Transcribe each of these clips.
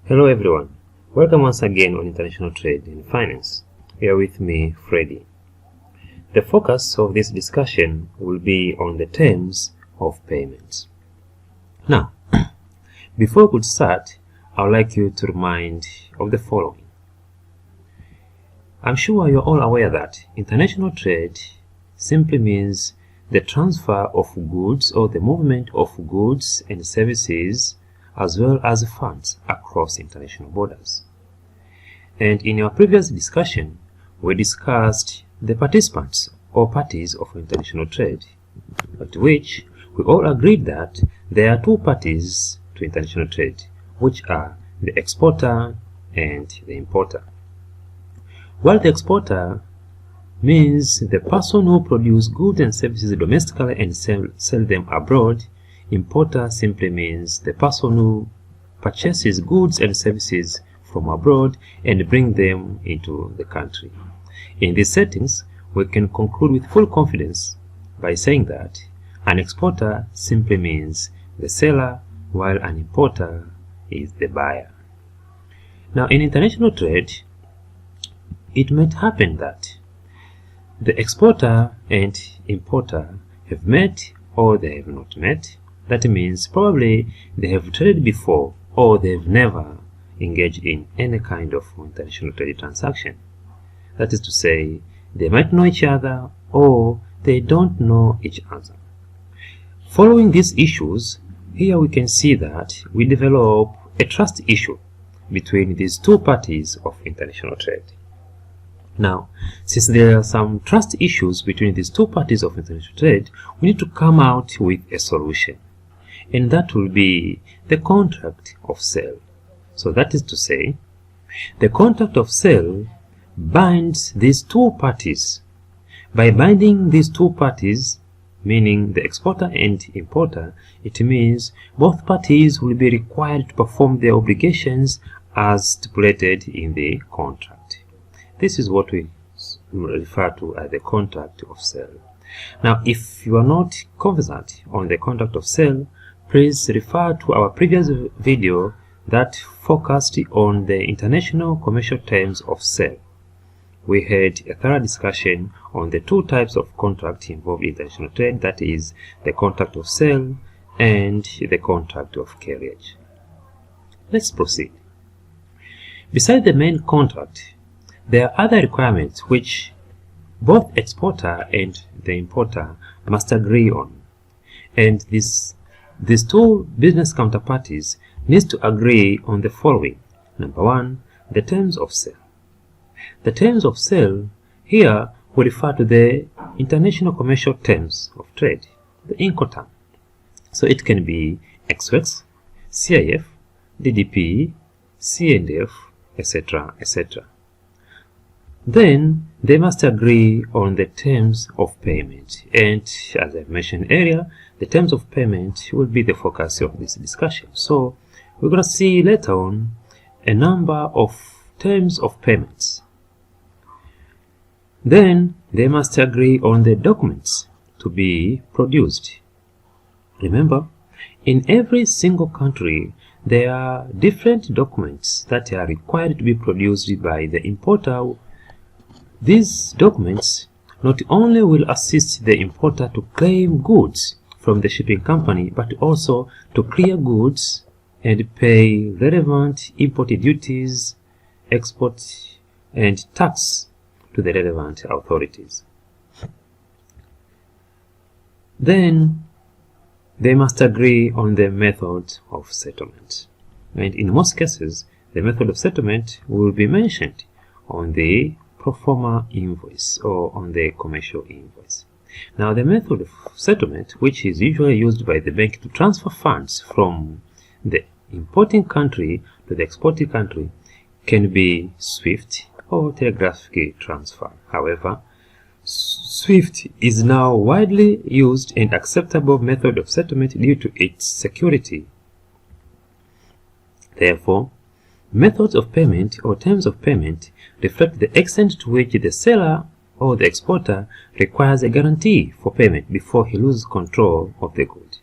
Hello everyone, welcome once again on International Trade in Finance. Here with me, Freddy. The focus of this discussion will be on the terms of payments. Now, before we could start, I would like you to remind of the following. I'm sure you're all aware that international trade simply means the transfer of goods or the movement of goods and services as well as funds across international borders. And in our previous discussion, we discussed the participants or parties of international trade, at which we all agreed that there are two parties to international trade, which are the exporter and the importer. While the exporter means the person who produces goods and services domestically and sell them abroad, importer simply means the person who purchases goods and services from abroad and bring them into the country. In these settings, we can conclude with full confidence by saying that an exporter simply means the seller, while an importer is the buyer. Now, in international trade, it might happen that the exporter and importer have met or they have not met. That means probably they have traded before or they've never engaged in any kind of international trade transaction. That is to say, they might know each other or they don't know each other. Following these issues, here we can see that we develop a trust issue between these two parties of international trade. Now, since there are some trust issues between these two parties of international trade, we need to come out with a solution. And that will be the contract of sale. So that is to say, the contract of sale binds these two parties. By binding these two parties, meaning the exporter and importer, it means both parties will be required to perform their obligations as stipulated in the contract. This is what we refer to as the contract of sale. Now, if you are not conversant on the contract of sale, please refer to our previous video that focused on the international commercial terms of sale. We had a thorough discussion on the two types of contract involved in international trade, that is, the contract of sale and the contract of carriage. Let's proceed. Besides the main contract, there are other requirements which both exporter and the importer must agree on. And these two business counterparties need to agree on the following. Number one, the terms of sale. The terms of sale here will refer to the international commercial terms of trade, the Incoterm. So it can be XOX, CIF, DDP, CNF, etc., etc. Then they must agree on the terms of payment, and as I mentioned earlier, the terms of payment will be the focus of this discussion. So we're going to see later on a number of terms of payments. Then they must agree on the documents to be produced. Remember, in every single country there are different documents that are required to be produced by the importer. These documents not only will assist the importer to claim goods from the shipping company, but also to clear goods and pay relevant import duties, export, and tax to the relevant authorities. Then they must agree on the method of settlement. And in most cases, the method of settlement will be mentioned on the pro forma invoice or on the commercial invoice. Now, the method of settlement, which is usually used by the bank to transfer funds from the importing country to the exporting country, can be SWIFT or telegraphic transfer. However, SWIFT is now widely used and acceptable method of settlement due to its security. Therefore, methods of payment or terms of payment reflect the extent to which the seller or the exporter requires a guarantee for payment before he loses control of the good.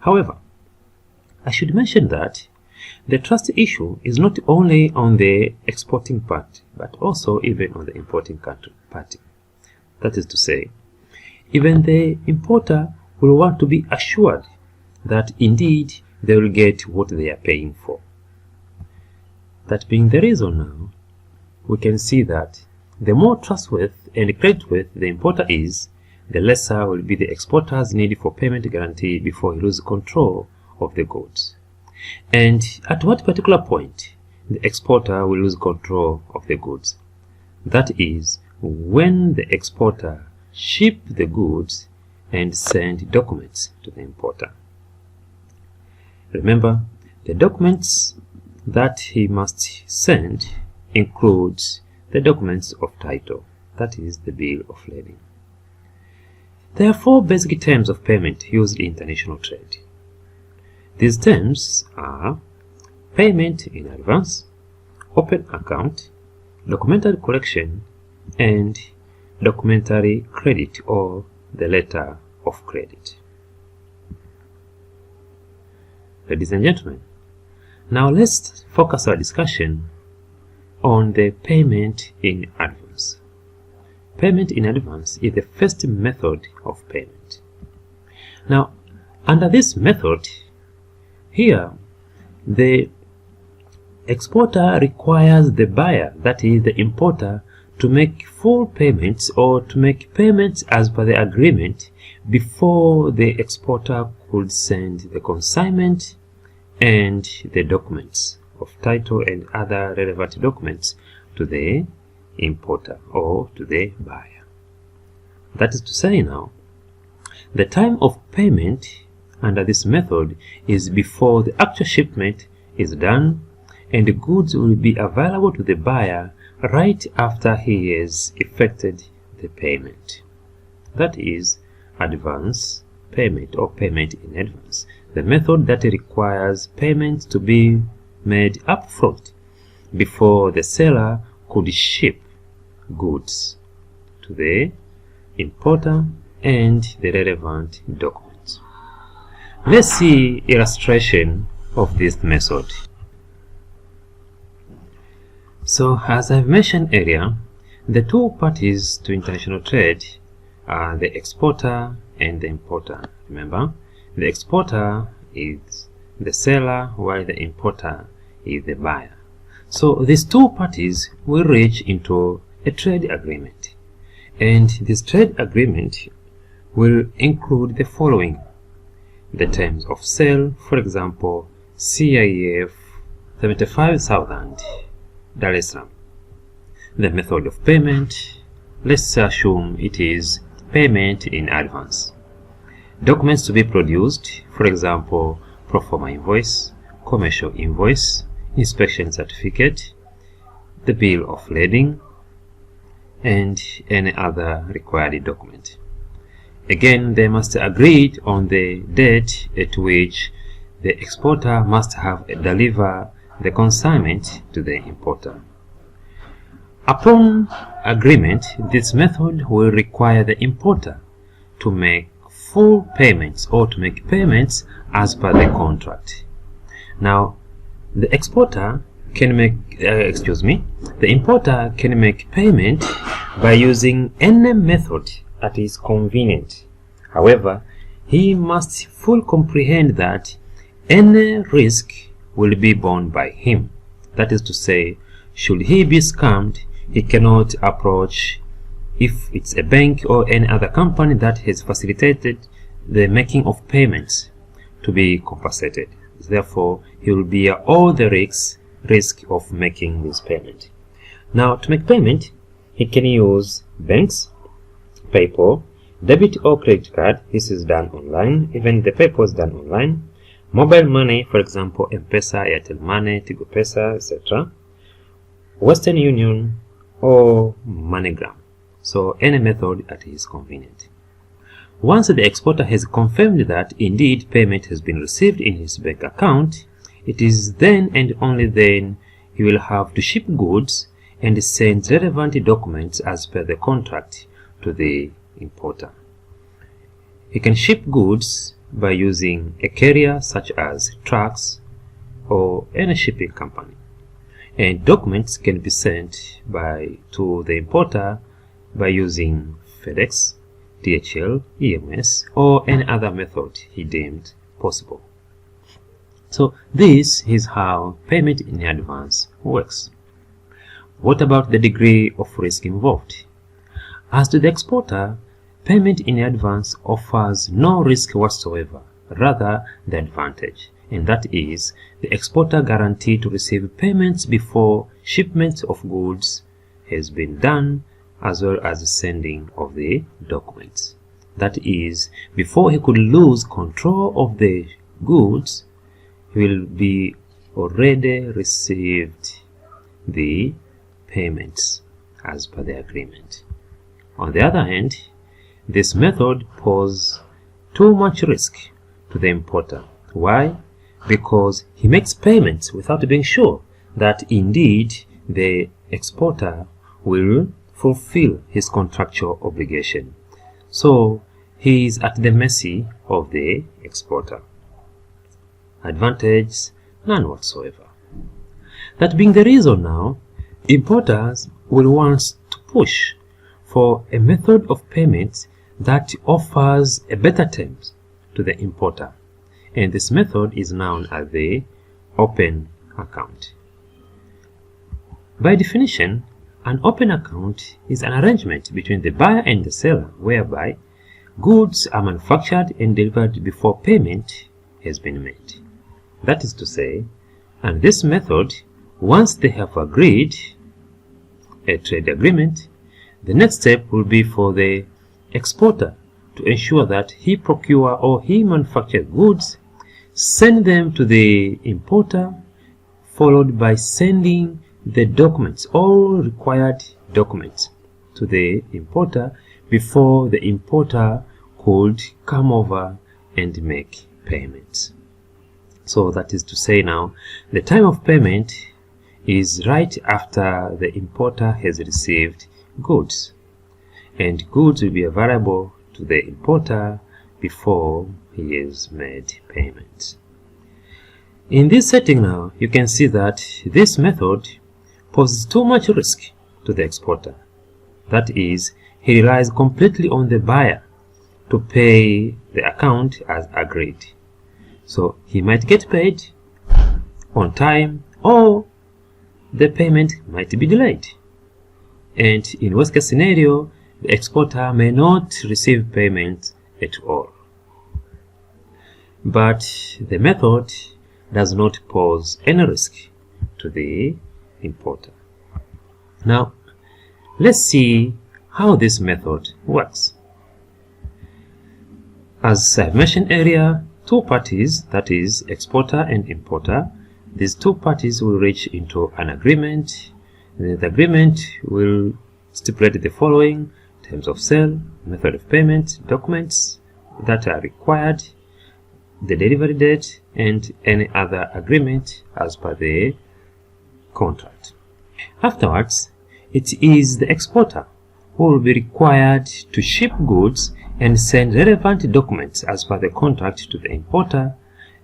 However, I should mention that The trust issue is not only on the exporting party, but also even on the importing party. That is to say, even the importer will want to be assured that indeed they will get what they are paying for. That being the reason now, we can see that the more trustworthy and creditworthy the importer is, the lesser will be the exporter's need for payment guarantee before he loses control of the goods. And at what particular point the exporter will lose control of the goods? That is when the exporter ships the goods and sends documents to the importer. Remember, the documents that he must send includes the documents of title, that is the bill of lading. There are 4 basic terms of payment used in international trade. These terms are payment in advance, open account, documentary collection, and documentary credit or the letter of credit. Ladies and gentlemen, now let's focus our discussion on the payment in advance. Payment in advance is the first method of payment. Now, under this method, here the exporter requires the buyer, that is the importer, to make full payments or to make payments as per the agreement before the exporter could send the consignment and the documents of title and other relevant documents to the importer or to the buyer. That is to say now, the time of payment under this method is before the actual shipment is done, and the goods will be available to the buyer right after he has effected the payment. That is advance payment or payment in advance, the method that requires payment to be made upfront before the seller could ship goods to the importer and the relevant documents. Let's see illustration of this method. So, as I've mentioned earlier, the 2 parties to international trade are the exporter and the importer. Remember, the exporter is the seller while the importer is the buyer. So these 2 parties will reach into a trade agreement, and this trade agreement will include the following: the terms of sale, for example, CIF 75,000 Dar es Salaam. The method of payment, let's assume it is payment in advance. Documents to be produced, for example, pro forma invoice, commercial invoice, inspection certificate, the bill of lading, and any other required document. Again, they must agree on the date at which the exporter must have delivered the consignment to the importer. Upon agreement, this method will require the importer to make full payments or to make payments as per the contract. Now, the importer can make payment by using any method that is convenient. However, he must fully comprehend that any risk will be borne by him. That is to say, should he be scammed, he cannot approach, if it's a bank or any other company that has facilitated the making of payments, to be compensated. Therefore, he will bear all the risk of making this payment. Now, to make payment, he can use banks, PayPal, debit or credit card. This is done online. Even the PayPal is done online. Mobile money, for example, M-Pesa, Airtel Money, Tigo Pesa, etc. Western Union or MoneyGram. So any method that is convenient. Once the exporter has confirmed that indeed payment has been received in his bank account, it is then and only then he will have to ship goods and send relevant documents as per the contract to the importer. He can ship goods by using a carrier such as trucks, or any shipping company. And documents can be sent to the importer by using FedEx, DHL, EMS, or any other method he deemed possible. So this is how payment in advance works. What about the degree of risk involved? As to the exporter, payment in advance offers no risk whatsoever, rather the advantage, and that is the exporter guaranteed to receive payments before shipment of goods has been done, as well as the sending of the documents. That is, before he could lose control of the goods, he will be already received the payments as per the agreement. On the other hand, this method poses too much risk to the importer. Why? Because he makes payments without being sure that indeed the exporter will fulfill his contractual obligation. So he is at the mercy of the exporter. Advantage, none whatsoever. That being the reason now, importers will want to push for a method of payment that offers a better terms to the importer, and this method is known as the open account. By definition, an open account is an arrangement between the buyer and the seller whereby goods are manufactured and delivered before payment has been made. That is to say, and this method, once they have agreed a trade agreement, the next step will be for the exporter to ensure that he procure or he manufacture goods, send them to the importer, followed by sending the documents, all required documents, to the importer before the importer could come over and make payments. So that is to say now, the time of payment is right after the importer has received goods, and goods will be available to the importer before he has made payment. In this setting now, you can see that this method poses too much risk to the exporter. That is, he relies completely on the buyer to pay the account as agreed. So he might get paid on time, or the payment might be delayed. And in worst case scenario, the exporter may not receive payment at all. But the method does not pose any risk to the importer. Now, let's see how this method works. As I mentioned earlier, two parties, that is exporter and importer, these two parties will reach into an agreement. The agreement will stipulate the following: terms of sale, method of payment, documents that are required, the delivery date, and any other agreement as per the contract. Afterwards, it is the exporter who will be required to ship goods and send relevant documents as per the contract to the importer,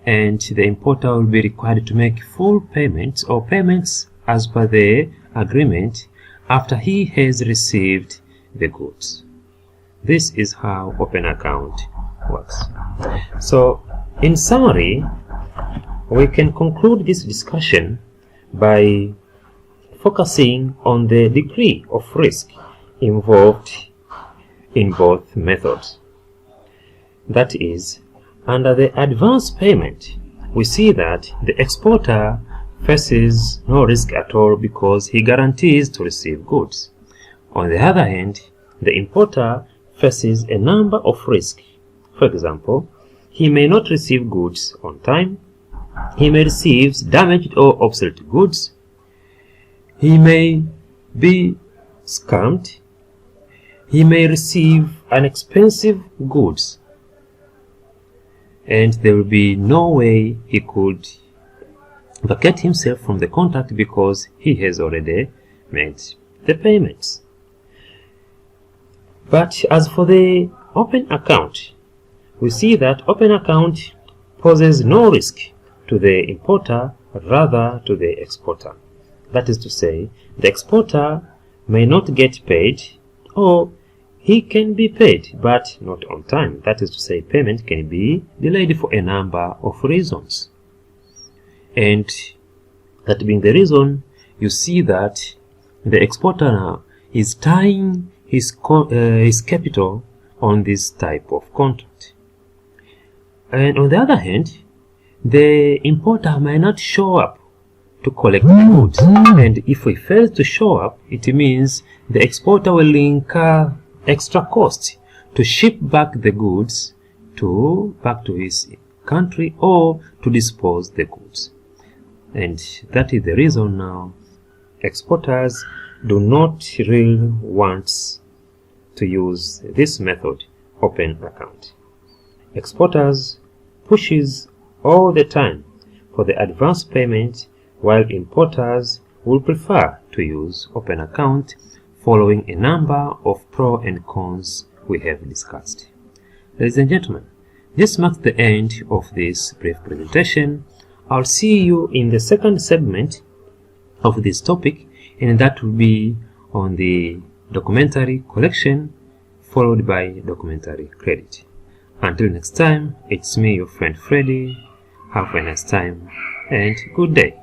and the importer will be required to make full payments or payments as per the agreement after he has received the goods. This is how open account works. So, in summary, we can conclude this discussion by focusing on the degree of risk involved in both methods. That is, under the advance payment, we see that the exporter faces no risk at all because he guarantees to receive goods. On the other hand, the importer faces a number of risks. For example, he may not receive goods on time, he may receive damaged or obsolete goods, he may be scammed, he may receive inexpensive goods, and there will be no way he could vacate himself from the contract because he has already made the payments. But as for the open account, we see that open account poses no risk to the importer rather to the exporter. That is to say, the exporter may not get paid, or he can be paid but not on time. That is to say, payment can be delayed for a number of reasons. And that being the reason, you see that the exporter now is tying his capital on this type of contract. And on the other hand, the importer may not show up to collect the goods, and if he fails to show up, it means the exporter will incur extra cost to ship back the goods back to his country or to dispose the goods. And that is the reason now exporters do not really want to use this method, open account. Exporters pushes all the time for the advance payment, while importers will prefer to use open account, following a number of pros and cons we have discussed. Ladies and gentlemen, this marks the end of this brief presentation. I'll see you in the second segment of this topic, and that will be on the documentary collection followed by documentary credit. Until next time, it's me, your friend Freddy. Have a nice time and good day.